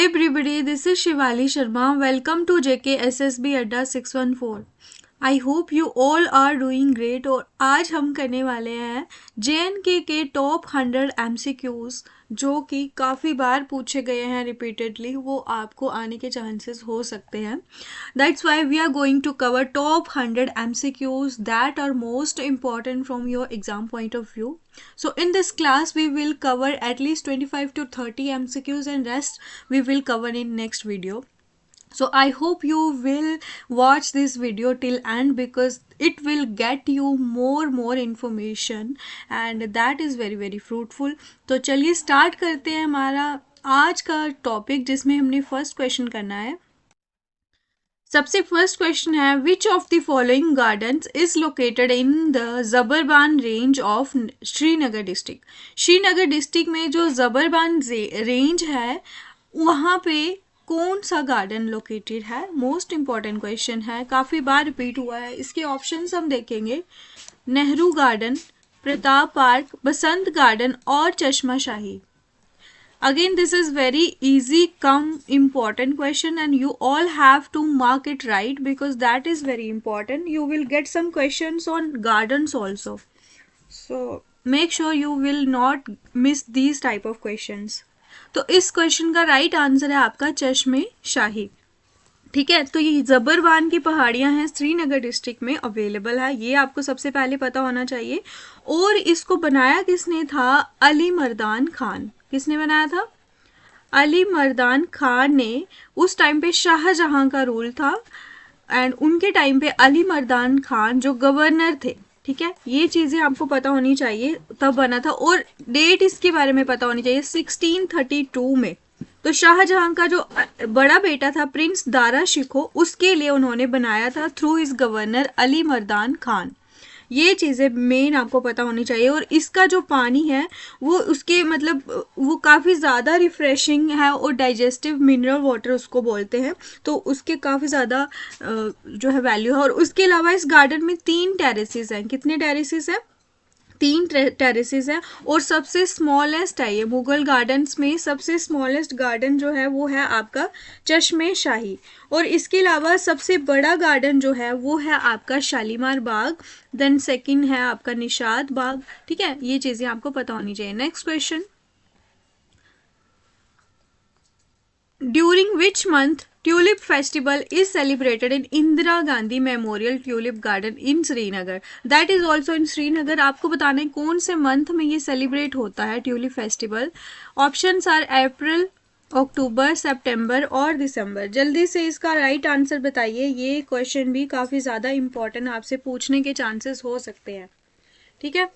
Hey everybody, this is Shivali Sharma. Welcome to JKSSB Adda 614. I hope you all are doing great. और आज हम करने वाले हैं JNK के टॉप 100 MCQs जो कि काफ़ी बार पूछे गए हैं रिपीटेडली, वो आपको आने के चांसेस हो सकते हैं। That's why we are going to cover top 100 MCQs that are most important from your exam point of view. So in this class we will cover at least 25 to 30 MCQs and rest we will cover in next video. So I hope you will watch this video till end because it will get you more information and that is very fruitful. तो चलिए start करते हैं हमारा आज का topic, जिसमें हमने first question करना है। सबसे फर्स्ट क्वेश्चन है, which of the following gardens is located in the Zabarwan range of Srinagar district. Srinagar district में जो जबरबान रेंज है वहाँ पे कौन सा गार्डन लोकेटेड है? मोस्ट इम्पॉर्टेंट क्वेश्चन है, काफ़ी बार रिपीट हुआ है। इसके ऑप्शंस हम देखेंगे, नेहरू गार्डन, प्रताप पार्क, बसंत गार्डन और चश्मा शाही। Again, this is very easy come important question and you all have to mark it right because that is very important. You will get some questions on gardens also. So make sure you will not miss these type of questions. तो इस question का right answer है आपका चश्मे शाही। ठीक है, तो ये जबरबान की पहाड़ियाँ हैं, श्रीनगर डिस्ट्रिक्ट में अवेलेबल है, ये आपको सबसे पहले पता होना चाहिए। और इसको बनाया किसने था? अली मर्दान खान। किसने बनाया था? अली मर्दान खान ने। उस टाइम पे शाहजहां का रूल था एंड उनके टाइम पे अली मर्दान खान जो गवर्नर थे। ठीक है, ये चीज़ें आपको पता होनी चाहिए, तब बना था। और डेट इसके बारे में पता होनी चाहिए, 1632 में। तो शाहजहां का जो बड़ा बेटा था प्रिंस दारा शिकोह, उसके लिए उन्होंने बनाया था through his governor Ali Mardan Khan. ये चीज़ें मेन आपको पता होनी चाहिए। और इसका जो पानी है वो उसके मतलब वो काफ़ी ज़्यादा रिफ़्रेशिंग है और डाइजेस्टिव मिनरल वाटर उसको बोलते हैं, तो उसके काफ़ी ज़्यादा जो है वैल्यू है। और उसके अलावा इस गार्डन में 3 टेरेसेस हैं। कितने टेरेसेस हैं? 3 टेरेसेस हैं और सबसे स्मॉलेस्ट है ये। मुगल गार्डन्स में सबसे स्मॉलेस्ट गार्डन जो है वो है आपका चश्मे शाही। और इसके अलावा सबसे बड़ा गार्डन जो है वो है आपका शालीमार बाग, देन सेकंड है आपका निशात बाग। ठीक है, ये चीज़ें आपको पता होनी चाहिए। Next question, during which month tulip festival is celebrated in Indira Gandhi memorial tulip garden in Srinagar. That is also in Srinagar. आपको बताना है कौन से मंथ में ये सेलिब्रेट होता है ट्यूलिप फेस्टिवल। ऑप्शंस आर अप्रैल, अक्टूबर, सितंबर और दिसंबर। जल्दी से इसका राइट आंसर बताइए। ये क्वेश्चन भी काफ़ी ज़्यादा इंपॉर्टेंट आपसे पूछने के चांसेस हो सकते हैं। ठीक है,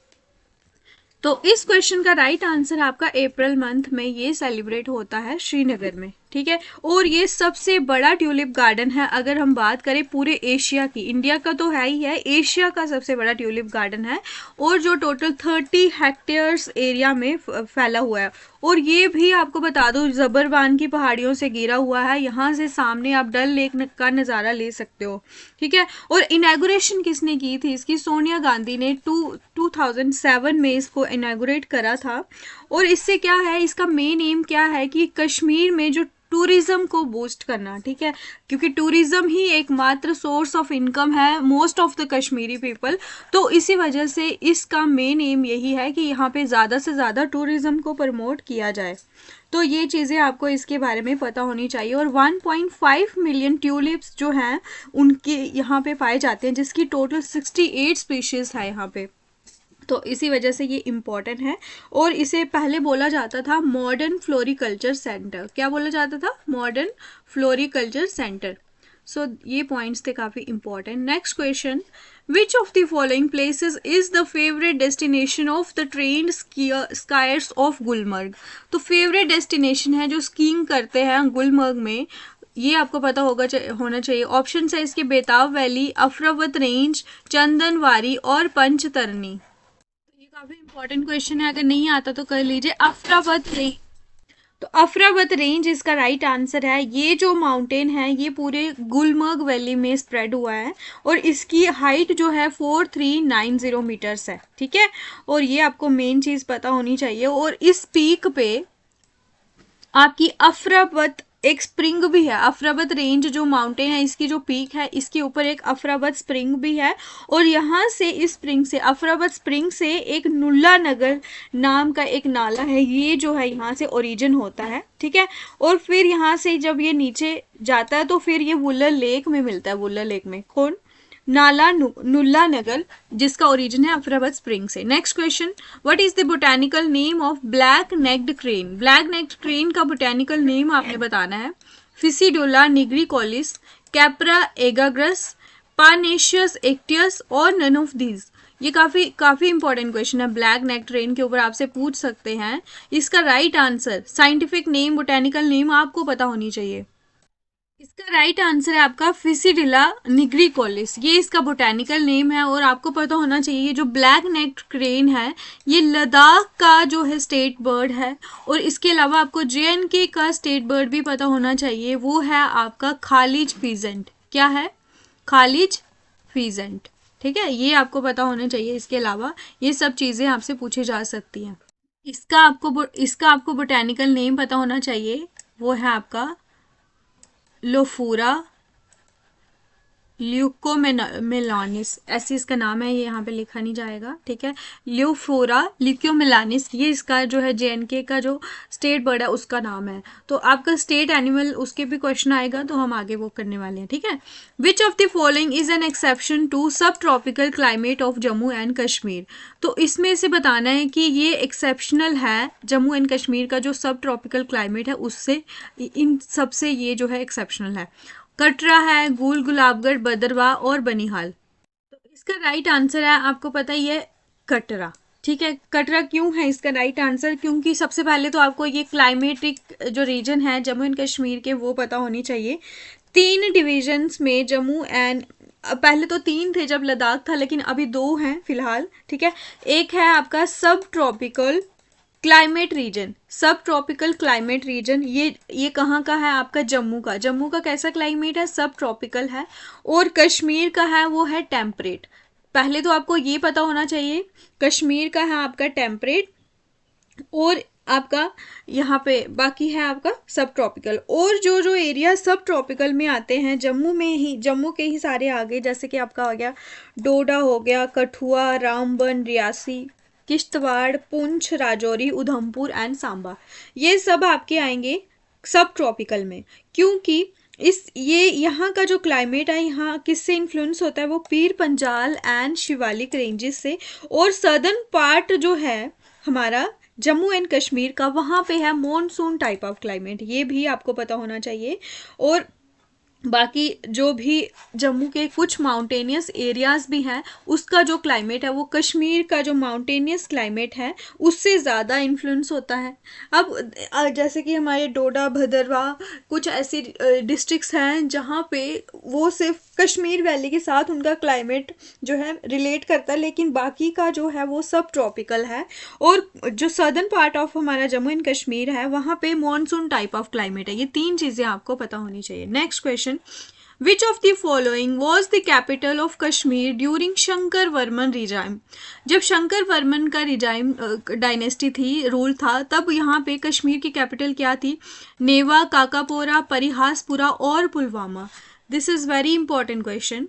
तो इस क्वेश्चन का राइट आंसर आपका अप्रैल मंथ में ये सेलिब्रेट होता है श्रीनगर में। ठीक है, और ये सबसे बड़ा ट्यूलिप गार्डन है अगर हम बात करें पूरे एशिया की। इंडिया का तो है ही है, एशिया का सबसे बड़ा ट्यूलिप गार्डन है और जो टोटल 30 हेक्टेयर्स एरिया में फैला हुआ है। और ये भी आपको बता दूं जबरबान की पहाड़ियों से घिरा हुआ है। यहाँ से सामने आप डल लेक का नज़ारा ले सकते हो। ठीक है, और इनॉग्रेशन किसने की थी इसकी? सोनिया गांधी ने 2007 में इसको इनॉग्रेट करा था। और इससे क्या है, इसका मेन एम क्या है कि कश्मीर में जो टूरिज्म को बूस्ट करना। ठीक है, क्योंकि टूरिज्म ही एकमात्र सोर्स ऑफ इनकम है most of the Kashmiri people, तो इसी वजह से इसका मेन एम यही है कि यहाँ पे ज़्यादा से ज़्यादा टूरिज्म को प्रमोट किया जाए। तो ये चीज़ें आपको इसके बारे में पता होनी चाहिए। और 1.5 मिलियन ट्यूलिप्स जो हैं उनके यहाँ पे पाए जाते हैं, जिसकी टोटल 68 स्पीशीज़ है यहाँ पे। तो इसी वजह से ये इम्पॉर्टेंट है। और इसे पहले बोला जाता था मॉडर्न फ्लोरिकल्चर सेंटर। क्या बोला जाता था? Modern floriculture centre. सो ये पॉइंट्स थे काफ़ी important. Next question, which of the following places is the favourite destination of the trained skiers of Gulmarg. तो फेवरेट डेस्टिनेशन है जो स्कीइंग करते हैं गुलमर्ग में, ये आपको पता होना चाहिए। ऑप्शन है इसके बेताब वैली, अफरावत रेंज, चंदनवारी और पंचतरनी। काफी इंपॉर्टेंट क्वेश्चन है, अगर नहीं आता तो कर लीजिए। अफरावत रेंज, तो अफरावत रेंज इसका राइट आंसर है। ये जो माउंटेन है ये पूरे गुलमर्ग वैली में स्प्रेड हुआ है और इसकी हाइट जो है 4390 मीटर्स है। ठीक है, और ये आपको मेन चीज़ पता होनी चाहिए। और इस पीक पे आपकी अफरावत एक स्प्रिंग भी है, अफराबत रेंज जो माउंटेन है इसकी जो पीक है इसके ऊपर एक अफराबत स्प्रिंग भी है। और यहाँ से इस स्प्रिंग से, अफराबत स्प्रिंग से एक नुल्ला नगर नाम का एक नाला है, ये जो है यहाँ से ओरिजिन होता है, ठीक है। और फिर यहाँ से जब ये नीचे जाता है तो फिर ये वुलर लेक में मिलता है, वुलर लेक में कौन, नाला नुल्ला नगर, जिसका ओरिजिन है अफराबत स्प्रिंग से। Next question, what is the botanical name of black necked crane? Black necked crane का बोटैनिकल नेम आपने बताना है। फिसीडोला निग्रिकोलिस, कैप्रा एगाग्रस, पानेशियस एक्टियस और नन ऑफ दीज। ये काफी इंपॉर्टेंट क्वेश्चन है, ब्लैक नेक ट्रेन के ऊपर आपसे पूछ सकते हैं। इसका right answer, scientific name, botanical name आपको पता होनी चाहिए। इसका राइट आंसर है आपका फिसीडिला निग्रिकोलिस, ये इसका बोटैनिकल नेम है। और आपको पता होना चाहिए जो ब्लैक नेक्ड क्रेन है ये लद्दाख का जो है स्टेट बर्ड है। और इसके अलावा आपको JNK का स्टेट बर्ड भी पता होना चाहिए, वो है आपका खालिज फीजेंट। क्या है? खालिज फीजेंट, ठीक है, ये आपको पता होना चाहिए। इसके अलावा ये सब चीज़ें आपसे पूछी जा सकती हैं। इसका आपको बोटैनिकल नेम पता होना चाहिए, वो है आपका लोफोरा ल्यूकोमेलानिस, ऐसे इसका नाम है, ये यहाँ पे लिखा नहीं जाएगा, ठीक है। ल्यूफोरा ल्यूकोमेलानिस, ये इसका जो है JNK का जो स्टेट बर्ड है उसका नाम है। तो आपका स्टेट एनिमल उसके भी क्वेश्चन आएगा, तो हम आगे वो करने वाले हैं, ठीक है। Which of the following is an exception to sub tropical climate of Jammu and Kashmir? तो इसमें से बताना है कि ये एक्सेप्शनल है, जम्मू एंड कश्मीर का जो सब ट्रॉपिकल क्लाइमेट है उससे, इन सबसे ये जो है एक्सेप्शनल है। कटरा है, गूल गुलाबगढ़, भदरवाह और बनिहाल। तो इसका राइट आंसर है, आपको पता ही है, कटरा, ठीक है। कटरा क्यों है इसका राइट आंसर? क्योंकि सबसे पहले तो आपको ये क्लाइमेटिक जो रीजन है जम्मू एंड कश्मीर के वो पता होनी चाहिए। 3 डिविजन्स में जम्मू एंड, पहले तो 3 थे जब लद्दाख था, लेकिन अभी 2 हैं फिलहाल, ठीक है। एक है आपका सब ट्रॉपिकल क्लाइमेट रीजन, सब ट्रॉपिकल क्लाइमेट रीजन, ये कहाँ का है आपका? जम्मू का कैसा क्लाइमेट है? सब ट्रॉपिकल है। और कश्मीर का है वो है टेम्परेट। पहले तो आपको ये पता होना चाहिए, कश्मीर का है आपका टेम्परेट, और आपका यहाँ पे बाकी है आपका सब ट्रॉपिकल। और जो जो एरिया सब ट्रॉपिकल में आते हैं, जम्मू के ही सारे आ गए, जैसे कि आपका हो गया डोडा, हो गया कठुआ, रामबन, रियासी, किश्तवाड़, पुंछ, राजौरी, उधमपुर एंड सांबा, ये सब आपके आएंगे सब ट्रॉपिकल में। क्योंकि ये यहाँ का जो क्लाइमेट है, यहाँ किससे इन्फ्लुएंस होता है? वो पीर पंजाल एंड शिवालिक रेंजेस से। और सदर्न पार्ट जो है हमारा जम्मू एंड कश्मीर का, वहाँ पे है मॉनसून टाइप ऑफ क्लाइमेट, ये भी आपको पता होना चाहिए। और बाकी जो भी जम्मू के कुछ माउंटेनियस एरियाज भी हैं, उसका जो क्लाइमेट है वो कश्मीर का जो माउंटेनियस क्लाइमेट है उससे ज़्यादा इन्फ्लुएंस होता है। अब जैसे कि हमारे डोडा, भदरवाह, कुछ ऐसी डिस्ट्रिक्ट्स हैं जहाँ पे वो सिर्फ कश्मीर वैली के साथ उनका क्लाइमेट जो है रिलेट करता है, लेकिन बाकी का जो है वो सब ट्रॉपिकल है। और जो सदर्न पार्ट ऑफ हमारा जम्मू एंड कश्मीर है वहाँ पे मॉनसून टाइप ऑफ क्लाइमेट है। ये 3 चीज़ें आपको पता होनी चाहिए। Next question, Which of the following was the capital of Kashmir during Shankar Varman regime? जब शंकर वर्मन का रिजाइम डायनेस्टी थी, रूल था, तब यहाँ पे कश्मीर की कैपिटल क्या थी? नेवा, काकापोरा, परिहासपुरा और Pulwama. This is very important question.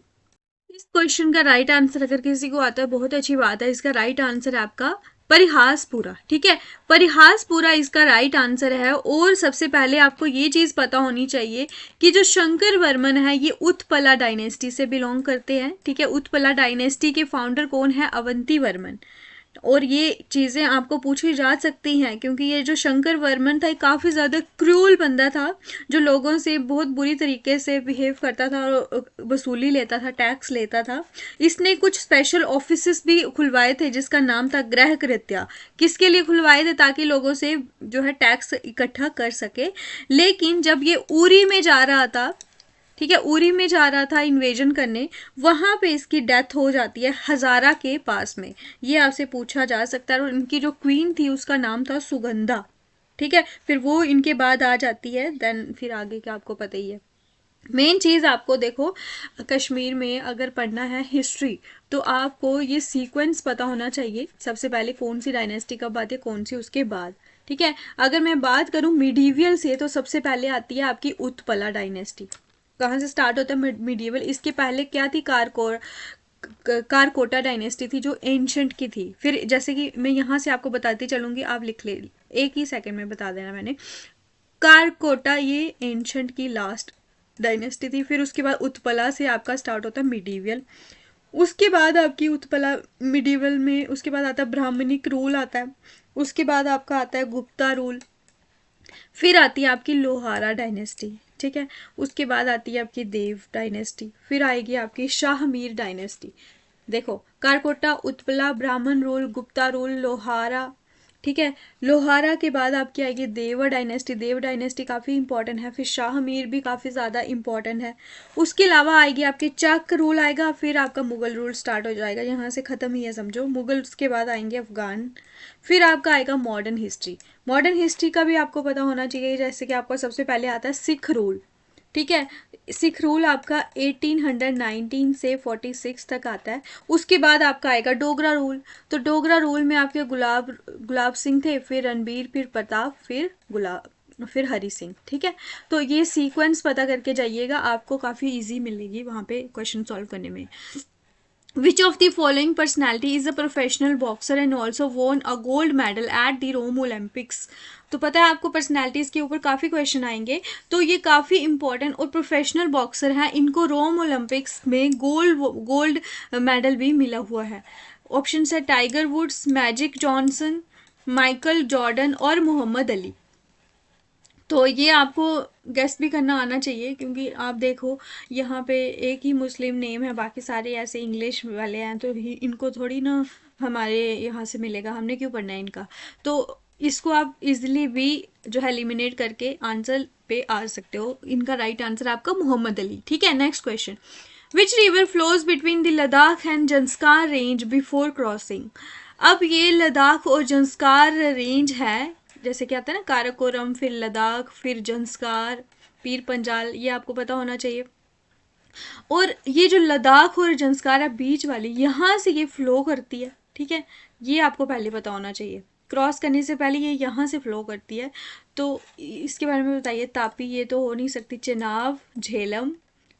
इस क्वेश्चन का राइट आंसर अगर किसी को आता है बहुत अच्छी बात है, इसका राइट आंसर है आपका परिहासपुरा, ठीक है। परिहासपुरा इसका राइट आंसर है। और सबसे पहले आपको ये चीज़ पता होनी चाहिए कि जो शंकर वर्मन है ये उत्पला डायनेस्टी से बिलोंग करते हैं, ठीक है। उत्पला डायनेस्टी के फाउंडर कौन है? अवंती वर्मन। और ये चीज़ें आपको पूछी जा सकती हैं क्योंकि ये जो शंकर वर्मन था काफ़ी ज़्यादा क्रूअल बंदा था, जो लोगों से बहुत बुरी तरीके से बिहेव करता था और वसूली लेता था, टैक्स लेता था। इसने कुछ स्पेशल ऑफिसेस भी खुलवाए थे जिसका नाम था गृह कृत्या। किसके लिए खुलवाए थे? ताकि लोगों से जो है टैक्स इकट्ठा कर सके। लेकिन जब ये उरी में जा रहा था, ठीक है, उरी में जा रहा था इन्वेजन करने, वहाँ पे इसकी डेथ हो जाती है हज़ारा के पास में। ये आपसे पूछा जा सकता है। और इनकी जो क्वीन थी उसका नाम था सुगंधा, ठीक है। फिर वो इनके बाद आ जाती है, देन फिर आगे का आपको पता ही है। मेन चीज़ आपको देखो, कश्मीर में अगर पढ़ना है हिस्ट्री तो आपको ये सीक्वेंस पता होना चाहिए, सबसे पहले कौन सी डायनेस्टी कब आती है, कौन सी उसके बाद, ठीक है। अगर मैं बात करूँ मिडीवियल से तो सबसे पहले आती है आपकी उत्पला डायनेस्टी। कहाँ से स्टार्ट होता है मिडीवियल? इसके पहले क्या थी? कारकोटा डायनेस्टी थी जो एंशंट की थी। फिर जैसे कि मैं यहाँ से आपको बताती चलूंगी, आप लिख ले, एक ही सेकंड में बता देना मैंने। कारकोटा ये एंशंट की लास्ट डायनेस्टी थी। फिर उसके बाद उत्पला से आपका स्टार्ट होता है मिडीवियल। उसके बाद आपकी उत्पला मिडीवल में उसके बाद आता है ब्राह्मणिक रूल आता है। उसके बाद आपका आता है गुप्ता रूल। फिर आती है आपकी लोहारा डायनेस्टी, ठीक है। उसके बाद आती है आपकी देव डायनेस्टी। फिर आएगी आपकी शाहमीर डायनेस्टी। देखो, कारकोटा, उत्पला, ब्राह्मण रूल, गुप्ता रूल, लोहारा, ठीक है। लोहारा के बाद आपकी आएगी देव डायनेस्टी। देव डायनेस्टी काफ़ी इंपॉर्टेंट है। फिर शाहमीर भी काफ़ी ज़्यादा इंपॉर्टेंट है। उसके अलावा आएगी आपकी चक रूल आएगा। फिर आपका मुगल रूल स्टार्ट हो जाएगा, यहाँ से ख़त्म ही है समझो। मुगल के बाद आएंगे अफगान। फिर आपका आएगा मॉडर्न हिस्ट्री। मॉडर्न हिस्ट्री का भी आपको पता होना चाहिए, जैसे कि आपका सबसे पहले आता है सिख रूल, ठीक है। सिख रूल आपका 1819 से 46 तक आता है। उसके बाद आपका आएगा डोगरा रूल। तो डोगरा रूल में आपके गुलाब सिंह थे, फिर रणबीर, फिर प्रताप, फिर हरि सिंह, ठीक है। तो ये सीक्वेंस पता करके जाइएगा, आपको काफ़ी इजी मिलेगी वहाँ पे क्वेश्चन सॉल्व करने में। Which of the following personality is a professional boxer and also won a gold medal at the Rome Olympics? तो पता है आपको पर्सनैलिटीज़ के ऊपर काफ़ी क्वेश्चन आएंगे, तो ये काफ़ी इंपॉर्टेंट और प्रोफेशनल बॉक्सर हैं। इनको रोम ओलंपिक्स में गोल्ड मेडल भी मिला हुआ है। ऑप्शन है Tiger Woods, Magic Johnson, Michael Jordan और मोहम्मद अली। तो ये आपको गेस भी करना आना चाहिए, क्योंकि आप देखो यहाँ पे एक ही मुस्लिम नेम है, बाकी सारे ऐसे इंग्लिश वाले हैं, तो इनको थोड़ी ना हमारे यहाँ से मिलेगा, हमने क्यों पढ़ना है इनका। तो इसको आप इजीली भी जो है एलिमिनेट करके आंसर पे आ सकते हो। इनका राइट आंसर आपका मोहम्मद अली, ठीक है। Next question, which river flows between the Ladakh and Zanskar range before crossing? अब ये लद्दाख और जंस्कार रेंज है, जैसे कि आता है ना काराकोरम, फिर लद्दाख, फिर जंस्कार, पीर पंजाल, ये आपको पता होना चाहिए। और ये जो लद्दाख और जंस्कार है बीच वाली, यहाँ से ये फ्लो करती है, ठीक है। ये आपको पहले पता होना चाहिए, क्रॉस करने से पहले ये यहाँ से फ्लो करती है। तो इसके बारे में बताइए। तापी ये तो हो नहीं सकती, चिनाब, झेलम,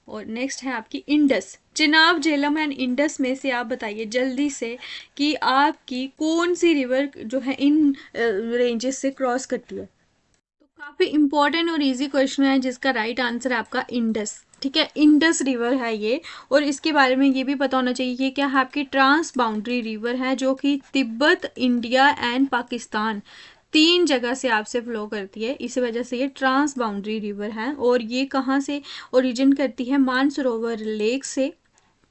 और नेक्स्ट है आपकी Indus. Chenab, Jhelum and Indus में से आप बताइए जल्दी से कि आपकी कौन सी रिवर जो है इन रेंजेस से क्रॉस करती है। तो काफ़ी इंपॉर्टेंट और इजी क्वेश्चन है, जिसका राइट आंसर है आपका इंडस, ठीक है। इंडस रिवर है ये, और इसके बारे में ये भी पता होना चाहिए कि क्या है आपकी ट्रांस बाउंड्री रिवर है, जो कि तिब्बत, इंडिया एंड पाकिस्तान 3 जगह से आपसे फ्लो करती है। इसी वजह से ये ट्रांस बाउंड्री रिवर है। और ये कहाँ से ओरिजिन करती है? मानसरोवर लेक से,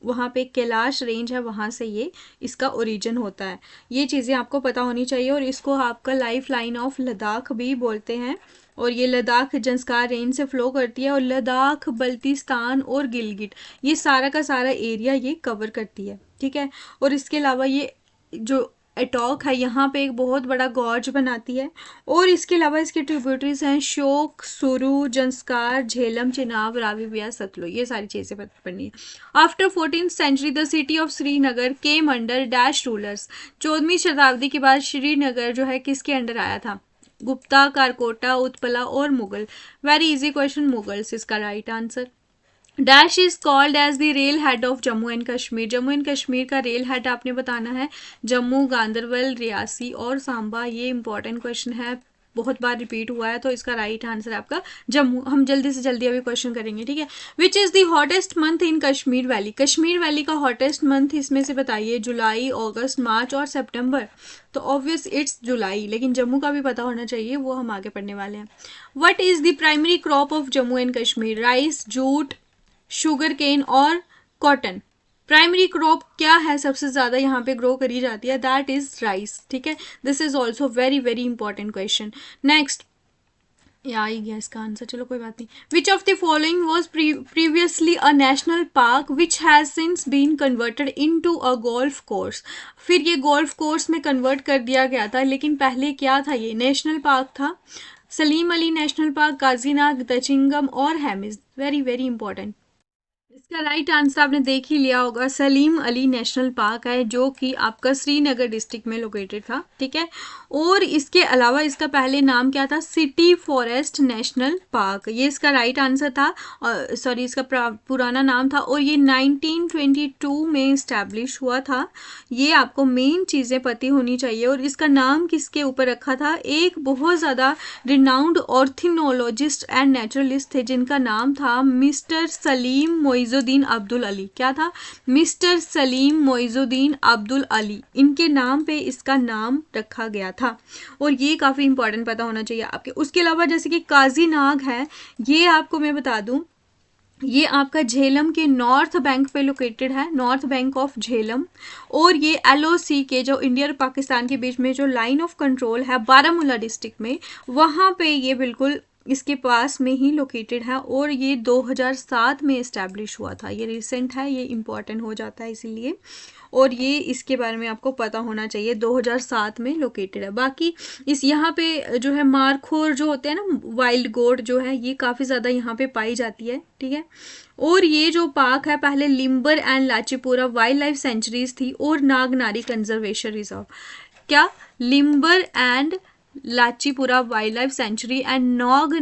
वहाँ पे कैलाश रेंज है, वहाँ से ये इसका ओरिजिन होता है। ये चीज़ें आपको पता होनी चाहिए, और इसको आपका लाइफ लाइन ऑफ लद्दाख भी बोलते हैं। और ये लद्दाख जंस्कार रेंज से फ्लो करती है, और लद्दाख, बल्तिस्तान और गिलगिट, ये सारा का सारा एरिया ये कवर करती है, ठीक है। और इसके अलावा ये जो एटॉक है, यहाँ पे एक बहुत बड़ा गॉर्ज बनाती है। और इसके अलावा इसके ट्रिब्यूटरीज हैं शोक, सुरु, जंस्कार, झेलम, चिनाब, रावी, ब्यास, सतलुज, ये सारी चीज़ें पढ़नी है। After 14th century the city of Srinagar came under dash rulers? 14वीं शताब्दी के बाद श्रीनगर जो है किसके अंडर आया था? गुप्ता, कारकोटा, उत्पला और Mughal. Very easy question, Mughals इसका right answer. Dash is called as the rail head of Jammu and Kashmir? Jammu and Kashmir का रेल हेड आपने बताना है। जम्मू, गांधरबल, रियासी और सांबा। ये इंपॉर्टेंट क्वेश्चन है, बहुत बार रिपीट हुआ है, तो इसका राइट आंसर आपका जम्मू। हम जल्दी से जल्दी अभी क्वेश्चन करेंगे, ठीक है। विच is the hottest month in Kashmir valley? Kashmir valley का हॉटेस्ट मंथ इसमें से बताइए। जुलाई, अगस्त, मार्च और सितंबर। तो ऑब्वियस इट्स जुलाई, लेकिन जम्मू का भी पता होना चाहिए, वो हम आगे पढ़ने वाले हैं। What is the primary crop of Jammu and Kashmir? Rice, jute, sugar cane और कॉटन। प्राइमरी क्रॉप क्या है सबसे ज़्यादा यहाँ पे ग्रो करी जाती है? दैट इज राइस, ठीक है। This is also very very important question. Next, आ ही गया इसका आंसर, चलो कोई बात नहीं। Which of the following was previously a national park which has since been converted into a golf course? फिर ये गोल्फ कोर्स में कन्वर्ट कर दिया गया था, लेकिन पहले क्या था? ये नेशनल पार्क था। सलीम अली नेशनल पार्क, गाजीनाग, दचिंगम और हेमिस। Very very important. इसका राइट आंसर आपने देख ही लिया होगा, सलीम अली नेशनल पार्क है जो कि आपका श्रीनगर डिस्ट्रिक्ट में लोकेटेड था, ठीक है। और इसके अलावा इसका पहले नाम क्या था, सिटी फॉरेस्ट नेशनल पार्क, ये इसका राइट आंसर था। सॉरी, इसका पुराना नाम था और ये 1922 में इस्टेब्लिश हुआ था। ये आपको मेन चीज़ें पता होनी चाहिए। और इसका नाम किसके ऊपर रखा था, एक बहुत ज़्यादा रिनाउंड ऑर्थिनोलॉजिस्ट एंड नेचुरलिस्ट थे जिनका नाम था मिस्टर सलीम मोइजुद्दीन अब्दुल अली। क्या था, मिस्टर सलीम मोइजुद्दीन अब्दुल अली, इनके नाम पे इसका नाम रखा गया था। और ये काफ़ी इंपॉर्टेंट पता होना चाहिए आपके। उसके अलावा जैसे कि काजी नाग है, ये आपको मैं बता दूं, ये आपका झेलम के नॉर्थ बैंक पे लोकेटेड है, नॉर्थ बैंक ऑफ झेलम। और ये एलओसी के जो इंडिया और पाकिस्तान के बीच में जो लाइन ऑफ कंट्रोल है बारामूला डिस्ट्रिक्ट में, वहाँ पे ये बिल्कुल इसके पास में ही लोकेटेड है। और ये 2007 में इस्टेब्लिश हुआ था, ये रिसेंट है, ये इम्पॉर्टेंट हो जाता है इसीलिए। और ये इसके बारे में आपको पता होना चाहिए, 2007 में लोकेटेड है। बाकी इस यहाँ पे जो है मारखोर जो होते हैं ना, वाइल्ड गोट जो है, ये काफ़ी ज़्यादा यहाँ पे पाई जाती है, ठीक है। और ये जो पार्क है पहले Limber and Lachipora wildlife sanctuaries थी और नागनारी कंजर्वेशन रिजर्व। क्या, Limber and Lachipora wildlife sanctuary and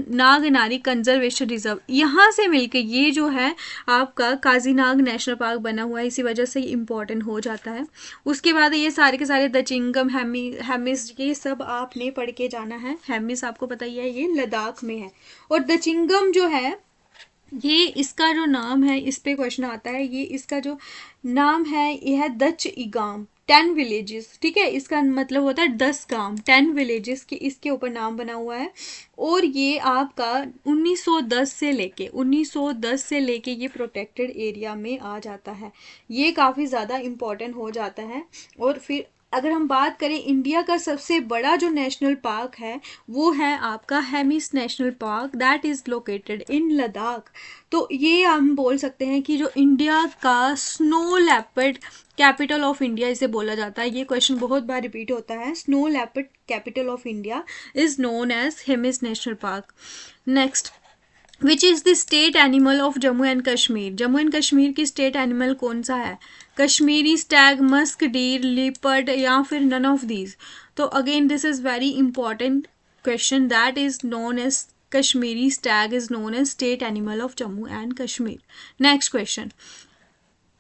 Nagnari conservation reserve, यहाँ से मिलके ये जो है आपका काजीनाग नेशनल पार्क बना हुआ है, इसी वजह से ये इम्पॉर्टेंट हो जाता है। उसके बाद ये सारे के सारे दचिंगम, हेमिस, ये सब आपने पढ़ के जाना है। हेमिस आपको पता ही है, ये लद्दाख में है। और दचिंगम जो है, ये इसका जो नाम है, इस पे क्वेश्चन आता है, ये इसका जो नाम है ये है दच इगाम, 10 विलेजेस, ठीक है। इसका मतलब होता है 10 गांव, 10 विलेजेस की इसके ऊपर नाम बना हुआ है। और ये आपका 1910 से लेके ये प्रोटेक्टेड एरिया में आ जाता है। ये काफ़ी ज़्यादा इम्पोर्टेंट हो जाता है। और फिर अगर हम बात करें इंडिया का सबसे बड़ा जो नेशनल पार्क है, वो है आपका Hemis national park, that is located in Ladakh. तो ये हम बोल सकते हैं कि जो इंडिया का snow leopard capital of India इसे बोला जाता है। ये क्वेश्चन बहुत बार रिपीट होता है, snow leopard capital of India is known as Hemis national park. Next, which is the state animal of Jammu and Kashmir, Jammu and Kashmir की स्टेट एनिमल कौन सा है, Kashmiri stag, musk deer, leopard या फिर नन ऑफ दीज। तो again this is very important question, that is known as Kashmiri stag is known as state animal of Jammu and Kashmir. Next question,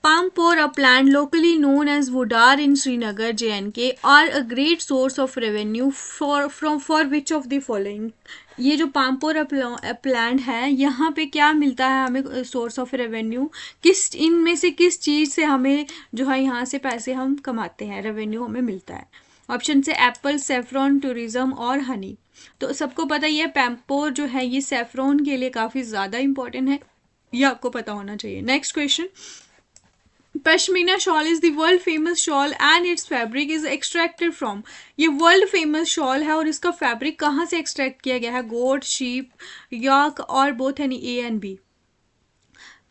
Pampor, a plant locally known as Wudar in Srinagar, JNK, are a great source of revenue for which of the following? ये जो Pampore plant है, यहाँ पे क्या मिलता है हमें source of revenue, किस इनमें से किस चीज़ से हमें जो है यहाँ से पैसे हम कमाते हैं, रेवेन्यू हमें मिलता है? ऑप्शन से एप्पल, सेफ्रॉन, टूरिज्म और हनी। तो सबको पता ही है पामपोर जो है ये सेफ्रॉन के लिए काफ़ी ज़्यादा इंपॉर्टेंट है, ये आपको पता होना चाहिए। Next question, pashmina shawl is the world famous shawl and it's fabric is extracted from, ये वर्ल्ड फेमस शॉल है और इसका फैब्रिक कहाँ से एक्सट्रैक्ट किया गया है, गोट, शीप, यॉक और बोथ यानी ए एंड बी।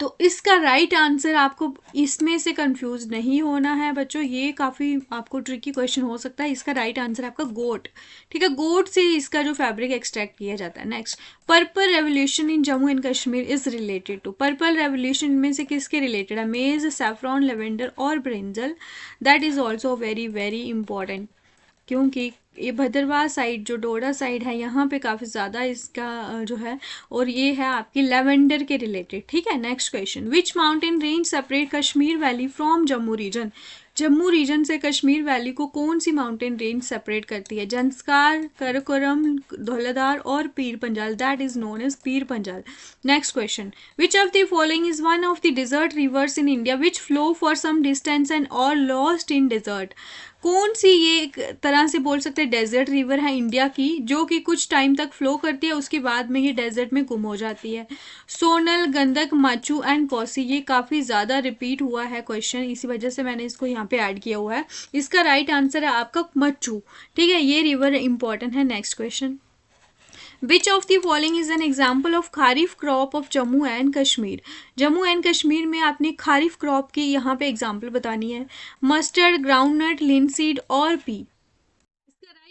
तो इसका राइट आंसर, आपको इसमें से कंफ्यूज नहीं होना है बच्चों, ये काफ़ी आपको ट्रिकी क्वेश्चन हो सकता है। इसका राइट आंसर आपका गोट, ठीक है, गोट से इसका जो फैब्रिक एक्सट्रैक्ट किया जाता है। Next, purple revolution in Jammu and Kashmir is related to, purple revolution में से किसके रिलेटेड है, मेज, सैफरॉन, लेवेंडर और brinjal. That is also very very important, क्योंकि ये भद्रवाह साइड जो डोडा साइड है यहाँ पे काफ़ी ज़्यादा इसका जो है, और ये है आपकी लेवेंडर के रिलेटेड, ठीक है। Next question, which mountain range separate Kashmir valley from Jammu region, Jammu region से कश्मीर वैली को कौन सी माउंटेन रेंज सेपरेट करती है, जंस्कार, कराकोरम, धौलाधार और Pir Panjal, that is known as Pir Panjal. Next question, which of the following is one of the desert rivers in India which flow for some distance and are lost in desert, कौन सी ये एक तरह से बोल सकते हैं डेजर्ट रिवर है इंडिया की जो कि कुछ टाइम तक फ्लो करती है, उसके बाद में ये डेजर्ट में गुम हो जाती है। सोनल, गंदक, माचू एंड कोसी, ये काफ़ी ज़्यादा रिपीट हुआ है क्वेश्चन, इसी वजह से मैंने इसको यहाँ पे ऐड किया हुआ है। इसका राइट आंसर है आपका मच्चू, ठीक है, ये रिवर इंपॉर्टेंट है। Next question, which of the following is an example of kharif crop of Jammu and Kashmir, Jammu and Kashmir में आपने खारिफ क्रॉप की यहाँ पे एग्जाम्पल बतानी है, मस्टर्ड, ग्राउंडनट, लिनसीड और पी।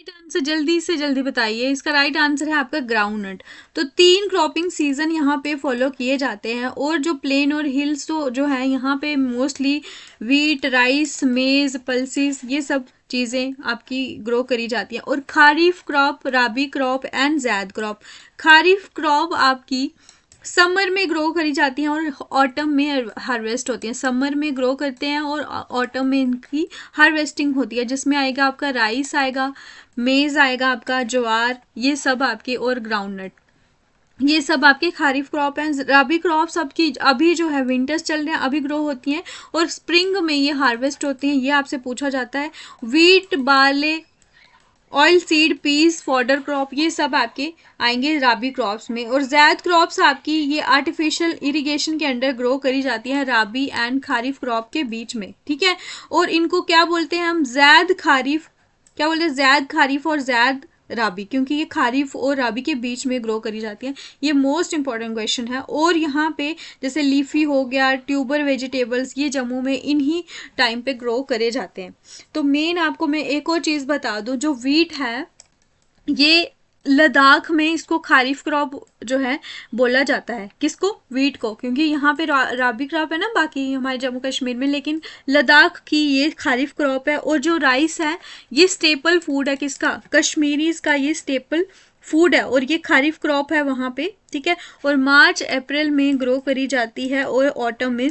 राइट आंसर जल्दी से जल्दी बताइए। इसका राइट आंसर है आपका ग्राउंडनट। तो 3 क्रॉपिंग सीजन यहाँ पे फॉलो किए जाते हैं, और जो प्लेन और हिल्स तो जो है यहाँ पे mostly wheat, rice, maize, pulses ये सब चीज़ें आपकी ग्रो करी जाती हैं। और kharif crop, rabi crop and zaid crop. Kharif crop आपकी समर में ग्रो करी जाती हैं और ऑटम में हार्वेस्ट होती हैं। समर में ग्रो करते हैं और ऑटम में इनकी हार्वेस्टिंग होती है, जिसमें आएगा आपका राइस, आएगा मेज़, आएगा आपका ज्वार, ये सब आपके, और ग्राउंडनट, ये सब आपके खारिफ क्रॉप हैं। रबी क्रॉप्स आपकी अभी जो है विंटर्स चल रहे हैं अभी ग्रो होती हैं, और स्प्रिंग में ये हार्वेस्ट होती हैं। ये आपसे पूछा जाता है। Wheat, barley, oil seed, peas, fodder crop, ये सब आपके आएंगे राबी क्रॉप्स में। और जैद क्रॉप्स आपकी ये आर्टिफिशियल इरिगेशन के अंडर ग्रो करी जाती है राबी एंड खारिफ क्रॉप के बीच में, ठीक है। और इनको क्या बोलते हैं हम, जैद खारिफ, क्या बोलते हैं, जैद खारिफ और जैद राबी, क्योंकि ये खारिफ और राबी के बीच में ग्रो करी जाती है। ये मोस्ट इंपॉर्टेंट क्वेश्चन है। और यहाँ पे जैसे लीफी हो गया, ट्यूबर वेजिटेबल्स, ये जम्मू में इन्हीं टाइम पे ग्रो करे जाते हैं। तो मेन आपको मैं एक और चीज़ बता दूं, जो वीट है ये लद्दाख में इसको खारिफ क्रॉप जो है बोला जाता है। किसको, वीट को, क्योंकि यहाँ पे राबी क्रॉप है ना बाकी हमारे जम्मू कश्मीर में, लेकिन लद्दाख की ये खारिफ क्रॉप है। और जो राइस है ये स्टेपल फूड है किसका, कश्मीरीज का, ये स्टेपल फूड है, और ये खारिफ क्रॉप है वहाँ पे, ठीक है। और मार्च अप्रैल में ग्रो करी जाती है, और ऑटम में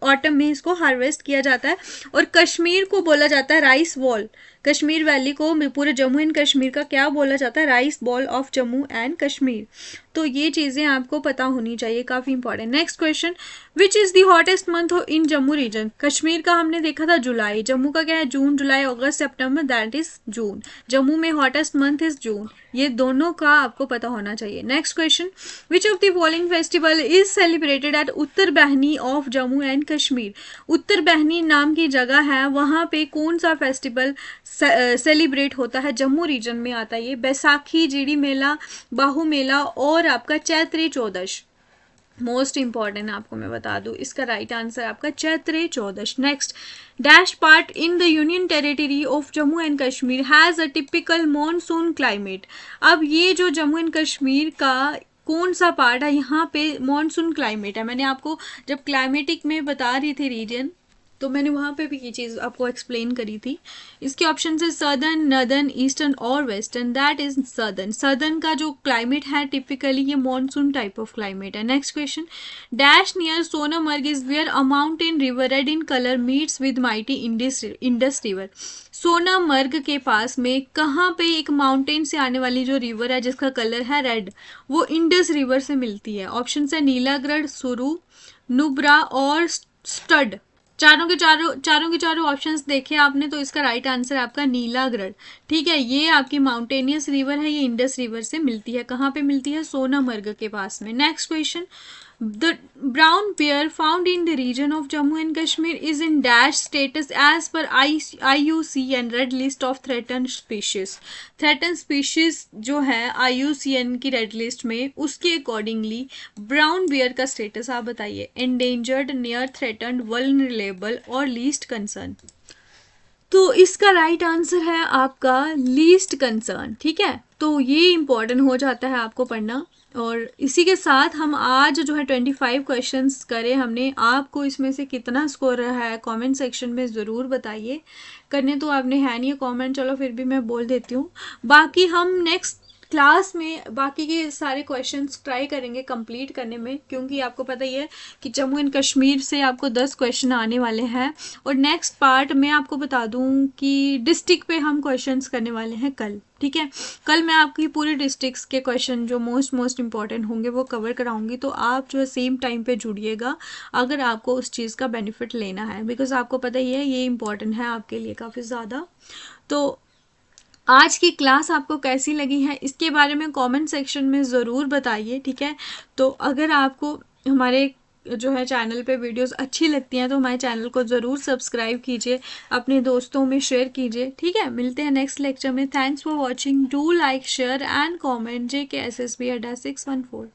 ऑटम में इसको हार्वेस्ट किया जाता है। और कश्मीर को बोला जाता है राइस बॉल, कश्मीर वैली को पूरे जम्मू एंड कश्मीर का क्या बोला जाता है, rice bowl of Jammu and Kashmir. तो ये चीज़ें आपको पता होनी चाहिए, काफ़ी important. Next question, which is the hottest month in Jammu region. Kashmir का हमने देखा था जुलाई, जम्मू का क्या है, जून, जुलाई, अगस्त, सितंबर, दैट इज जून। जम्मू में हॉटेस्ट मंथ इज जून। ये दोनों का आपको पता होना चाहिए। Next question, which of the following festival is celebrated at Uttar Behni of Jammu and Kashmir. Uttar Behni नाम की जगह है, वहाँ पे कौन सा फेस्टिवल सेलिब्रेट होता है, जम्मू रीजन में आता है ये। बैसाखी, जीडी मेला, बाहू मेला, और आपका चैत्री चौदश। मोस्ट इंपॉर्टेंट आपको मैं बता दूं, इसका राइट आंसर आपका Chaitri Chaudash. Next, dash part in the union territory of Jammu and Kashmir has a typical monsoon climate. अब ये जो जम्मू एंड कश्मीर का कौन सा पार्ट है, यहाँ पे मॉनसून क्लाइमेट है। मैंने आपको जब क्लाइमेटिक में बता रही थी रीजन, तो मैंने वहाँ पे भी ये चीज़ आपको एक्सप्लेन करी थी। इसके ऑप्शन है सदर्न, नदर्न, ईस्टर्न और western. That is southern. Southern का जो क्लाइमेट है टिपिकली ये मॉनसून टाइप ऑफ क्लाइमेट है। Next question, dash near Sonamarg is where a mountain river red in colour meets with mighty Indus river. Sonamarg के पास में कहाँ पे एक माउंटेन से आने वाली जो रिवर है जिसका कलर है रेड, वो इंडस रिवर से मिलती है। ऑप्शन है नीलागढ़, सुरू, नुब्रा और स्टड। चारों के चारों ऑप्शंस देखे आपने, तो इसका राइट आंसर है आपका नीलागढ़, ठीक है। ये आपकी माउंटेनियस रिवर है, ये इंडस रिवर से मिलती है। कहाँ पे मिलती है, सोनामर्ग के पास में। Next question, the brown bear found in the region of Jammu and Kashmir is in dash status as per IUCN red list of threatened species। threatened species जो है IUCN की रेड लिस्ट में, उसके अकॉर्डिंगली ब्राउन bear का status आप बताइए। endangered, near threatened, vulnerable और least concern. तो इसका राइट आंसर है आपका लीस्ट कंसर्न, ठीक है। तो ये इंपॉर्टेंट हो जाता है आपको पढ़ना। और इसी के साथ हम आज जो है 25 क्वेश्चंस करे हमने। आपको इसमें से कितना स्कोर रहा है कमेंट सेक्शन में ज़रूर बताइए। करने तो आपने है नहीं कमेंट, चलो फिर भी मैं बोल देती हूँ। बाकी हम नेक्स्ट क्लास में बाकी के सारे क्वेश्चंस ट्राई करेंगे कंप्लीट करने में, क्योंकि आपको पता ही है कि जम्मू एंड कश्मीर से आपको 10 क्वेश्चन आने वाले हैं। और नेक्स्ट पार्ट मैं आपको बता दूं कि डिस्ट्रिक्ट पे हम क्वेश्चंस करने वाले हैं कल, ठीक है। कल मैं आपकी पूरी डिस्ट्रिक्ट्स के क्वेश्चन जो मोस्ट इंपॉर्टेंट होंगे वो कवर कराऊंगी। तो आप जो है सेम टाइम पे जुड़िएगा अगर आपको उस चीज़ का बेनिफिट लेना है, बिकॉज आपको पता ही है ये इंपॉर्टेंट है आपके लिए काफ़ी ज़्यादा। तो आज की क्लास आपको कैसी लगी है इसके बारे में कमेंट सेक्शन में ज़रूर बताइए, ठीक है। तो अगर आपको हमारे जो है चैनल पे वीडियोस अच्छी लगती हैं तो हमारे चैनल को ज़रूर सब्सक्राइब कीजिए, अपने दोस्तों में शेयर कीजिए, ठीक है। मिलते हैं नेक्स्ट लेक्चर में। Thanks for watching, do like, share and comment. JKSSB Adda 614।